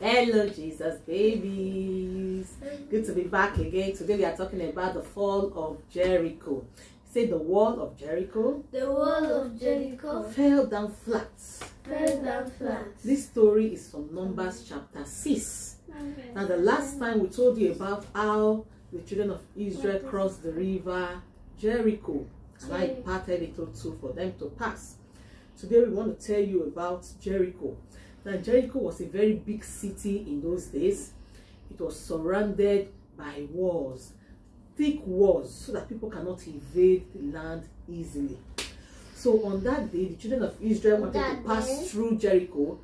Hello, Jesus babies. Good to be back again. Today we are talking about the fall of Jericho. Say the wall of Jericho. The wall of Jericho Fell down flat. fell down flat. This story is from Numbers chapter 6. Now the last time we told you about how the children of Israel crossed the river Jericho. And I parted it two for them to pass. Today we want to tell you about Jericho. Now Jericho was a very big city in those days. It was surrounded by walls, thick walls, so that people cannot invade the land easily. So on that day, the children of Israel wanted to pass through Jericho,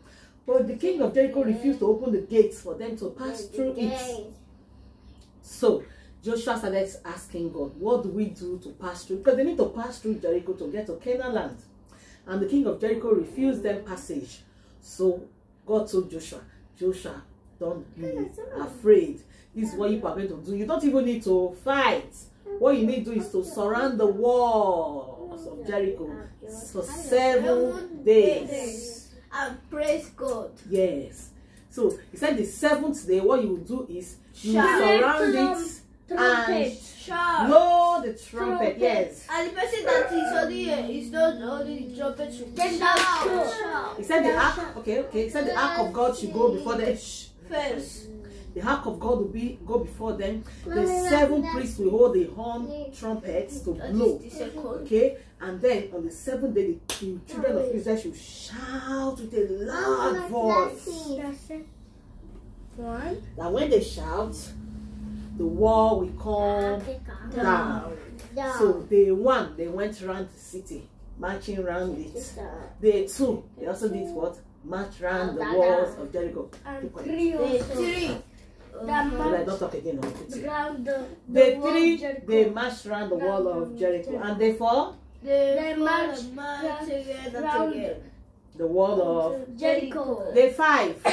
but the king of Jericho refused to open the gates for them to pass through it. So Joshua started asking God, what do we do to pass through? Because they need to pass through Jericho to get to Canaan land. And the king of Jericho refused them passage. So God told Joshua, don't be afraid. This is what you are going to do. You don't even need to fight. What you need to do is to surround the walls of Jericho for 7 days. And praise God. Yes. So he said the 7th day, what you will do is you will surround it and blow the trumpet. Yes. And the person that is only is not only the trumpet should shout. He said the ark. Okay. He said the ark of God should go before them First. The ark of God will go before them. The 7 priests will hold the horn trumpets to blow. Okay, and then on the 7th day, the children of Israel should shout with a loud voice. That when they shout, the wall will come down. So day 1, they went around the city, marching around it. Day 2, they also did what? March around the walls of Jericho. Day 3. Don't talk again. Day 3, they marched around the wall of Jericho. And day 4, they marched together. The wall of Jericho. Day 5,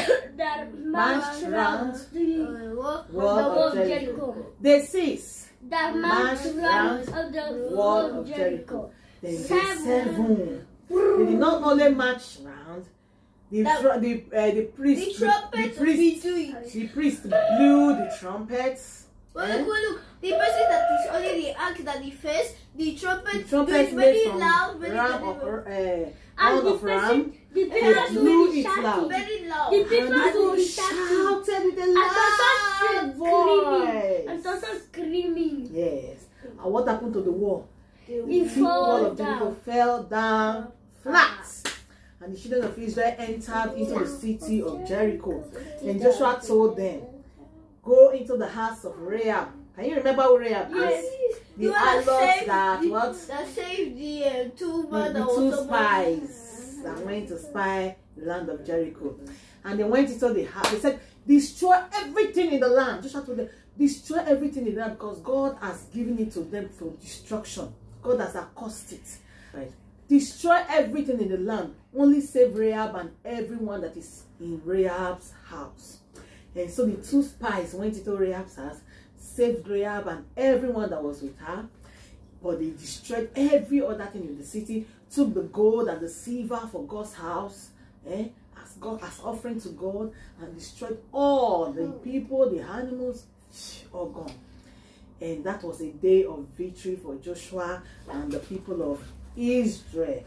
marched around the wall of Jericho. Day 6, marched around the wall of Jericho. Then day 7, they did not only march around. The priest blew the trumpets. Look, the person that is only the ark that the first, the trumpet is very loud, very ram. They blew it loud. Very loud. And people shouted with a loud voice. And also screaming. Yes. And what happened to the wall? The wall of Jericho fell down flat. And the children of Israel entered into the city of Jericho. And Joshua told them, go into the house of Rahab. Can you remember who Rahab is? The harlot that saved the two spies that went to spy the land of Jericho. And they went into the house. They said, destroy everything in the land. Joshua told them, destroy everything in the land because God has given it to them for destruction. God has accursed it. Right? Destroy everything in the land. Only save Rahab and everyone that is in Rahab's house. And so the 2 spies went into Rahab's house, saved Rahab and everyone that was with her. But they destroyed every other thing in the city, took the gold and the silver for God's house, as offering to God, and destroyed all the people, the animals, all gone. And that was a day of victory for Joshua and the people of Israel.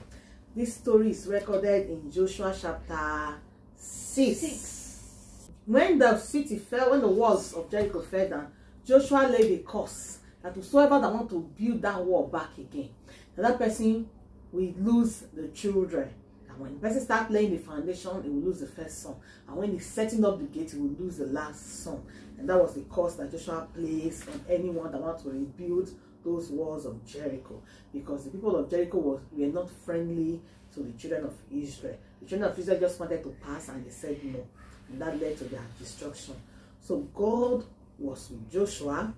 This story is recorded in Joshua chapter 6. When the city fell, when the walls of Jericho fell down, Joshua laid a curse that whosoever that want to build that wall back again, that person will lose the children. And when the person starts laying the foundation, he will lose the first son. And when he's setting up the gate, he will lose the last son. And that was the curse that Joshua placed on anyone that wants to rebuild those walls of Jericho, because the people of Jericho were not friendly to the children of Israel. The children of Israel just wanted to pass and they said no, and that led to their destruction. So God was with Joshua,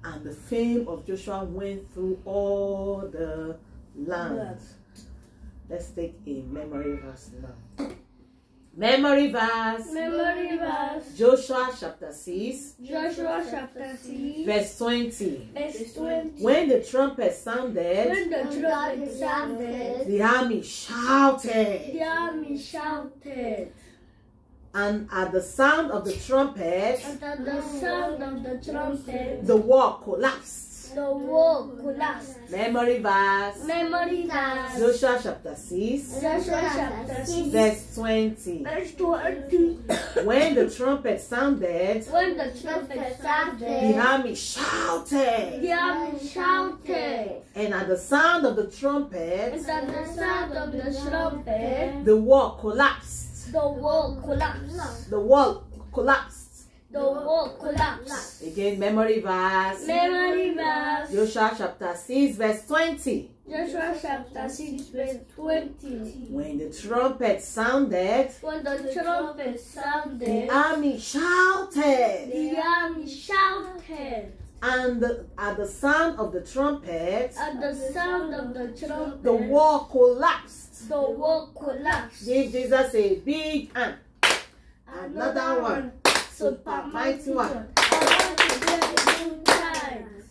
and the fame of Joshua went through all the land. Let's take a memory verse now. Memory verse. Joshua chapter 6. Verse 20. When the trumpet sounded, the army shouted. And at the sound of the trumpet, the wall collapsed. Memory verse. Joshua chapter 6. Verse 20. When the trumpet sounded, the army shouted. And at the sound of the trumpet, the wall collapsed. The wall collapsed. Again, memory verse. Joshua chapter 6 verse 20. When the trumpet sounded, the army shouted. And at the sound of the trumpet, the wall collapsed. Give Jesus a big hand. Another one. Super mighty one.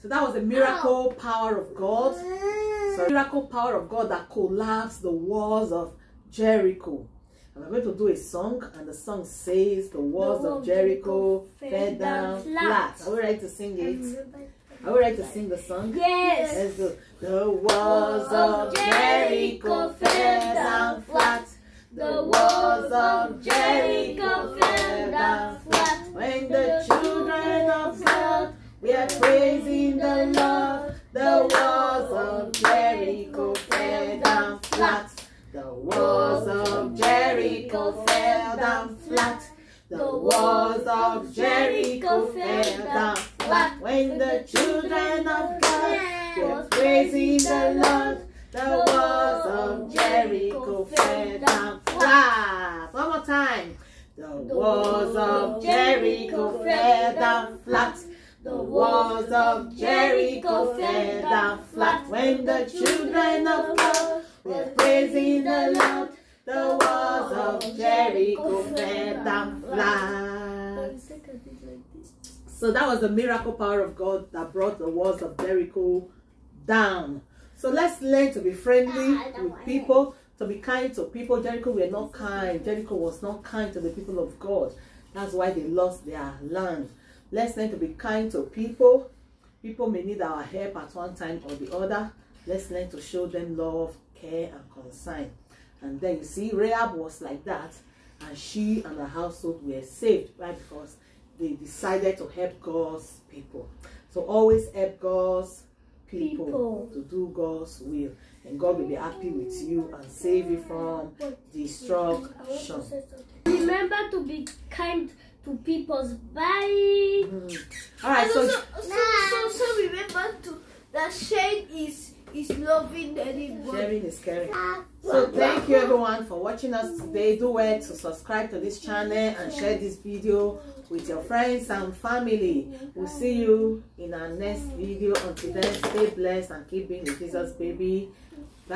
So that was the miracle power of God. So miracle power of God that collapsed the walls of Jericho. And we're going to do a song, and the song says, the walls of Jericho fell down flat. Are we ready to sing it? Are we ready to sing the song? Yes. Let's go. The walls of Jericho fell down flat. The walls of Jericho fell down flat. When the children of God were praising the Lord, the walls of Jericho fell down flat. The walls of Jericho fell down flat. The walls of Jericho fell down flat. When the children of God were praising the Lord, the walls of Jericho fell down flat. One more time. The walls of Jericho fell down flat. The walls of Jericho fell down flat. When the children of God were praising the Lord, the walls of Jericho fell down flat. So that was the miracle power of God that brought the walls of Jericho down. So let's learn to be friendly with people, to be kind to people. Jericho were not kind. Jericho was not kind to the people of God. That's why they lost their land. Let's learn to be kind to people. People may need our help at one time or the other. Let's learn to show them love, care, and concern. And then you see, Rahab was like that, and she and her household were saved, right? Because they decided to help God's people. So always help God's people to do God's will, and God will be happy with you and save you from destruction. Remember to be kind to people's bye. All right, so remember to that shame is loving anybody. Sharing is caring. So thank you everyone for watching us today. Do well to subscribe to this channel and share this video with your friends and family. We'll see you in our next video. Until then, stay blessed and keep being with Jesus, baby. Bye.